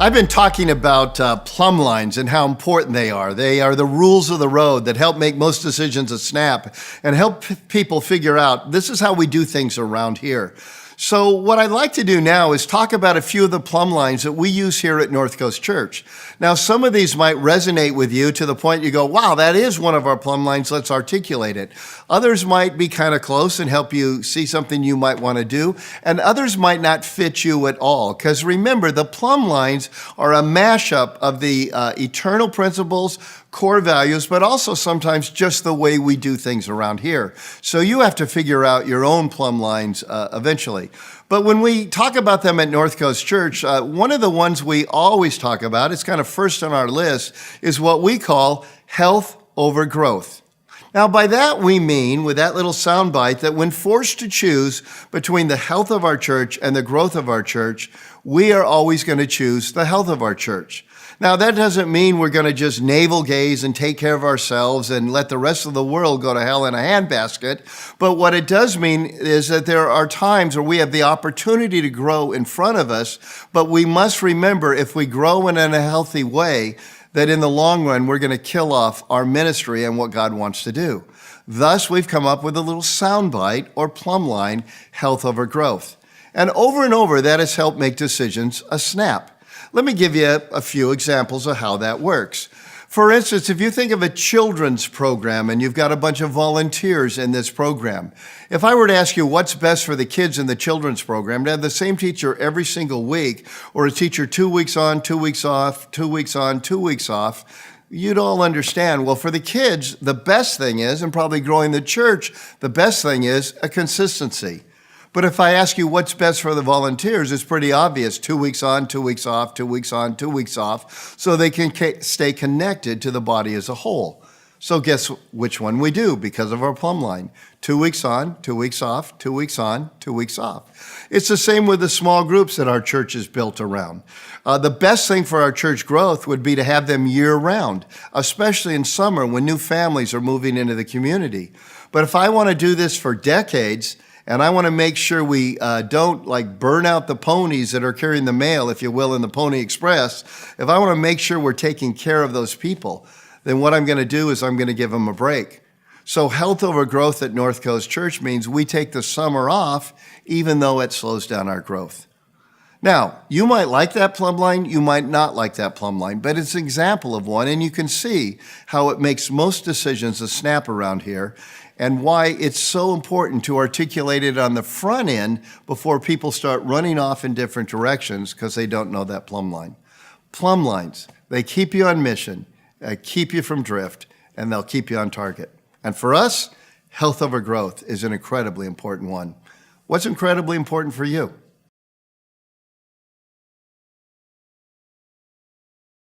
I've been talking about plumb lines and how important they are. They are the rules of the road that help make most decisions a snap and help people figure out this is how we do things around here. So what I'd like to do now is talk about a few of the plumb lines that we use here at North Coast Church. Now, some of these might resonate with you to the point you go, wow, that is one of our plumb lines, let's articulate it. Others might be kind of close and help you see something you might want to do, and others might not fit you at all. Because remember, the plumb lines are a mashup of the eternal principles, core values, but also sometimes just the way we do things around here. So you have to figure out your own plumb lines eventually. But when we talk about them at North Coast Church, one of the ones we always talk about, it's kind of first on our list, is what we call health over growth. Now, by that we mean, with that little soundbite, that when forced to choose between the health of our church and the growth of our church, we are always going to choose the health of our church. Now, that doesn't mean we're going to just navel gaze and take care of ourselves and let the rest of the world go to hell in a handbasket. But what it does mean is that there are times where we have the opportunity to grow in front of us, but we must remember if we grow in a healthy way, that in the long run, we're going to kill off our ministry and what God wants to do. Thus, we've come up with a little soundbite or plumb line, health over growth. And over, that has helped make decisions a snap. Let me give you a few examples of how that works. For instance, if you think of a children's program and you've got a bunch of volunteers in this program, if I were to ask you what's best for the kids in the children's program, to have the same teacher every single week, or a teacher 2 weeks on, 2 weeks off, 2 weeks on, 2 weeks off, you'd all understand, well, for the kids, the best thing is, and probably growing the church, the best thing is a consistency. But if I ask you what's best for the volunteers, it's pretty obvious. 2 weeks on, 2 weeks off, 2 weeks on, 2 weeks off, so they can stay connected to the body as a whole. So guess which one we do because of our plumb line. 2 weeks on, 2 weeks off, 2 weeks on, 2 weeks off. It's the same with the small groups that our church is built around. The best thing for our church growth would be to have them year-round, especially in summer when new families are moving into the community. But if I want to do this for decades, and I want to make sure we don't burn out the ponies that are carrying the mail, if you will, in the Pony Express. If I want to make sure we're taking care of those people, then what I'm going to do is I'm going to give them a break. So health over growth at North Coast Church means we take the summer off, even though it slows down our growth. Now, you might like that plumb line, you might not like that plumb line, but it's an example of one, and you can see how it makes most decisions a snap around here, and why it's so important to articulate it on the front end before people start running off in different directions because they don't know that plumb line. Plumb lines, they keep you on mission, keep you from drift, and they'll keep you on target. And for us, health over growth is an incredibly important one. What's incredibly important for you?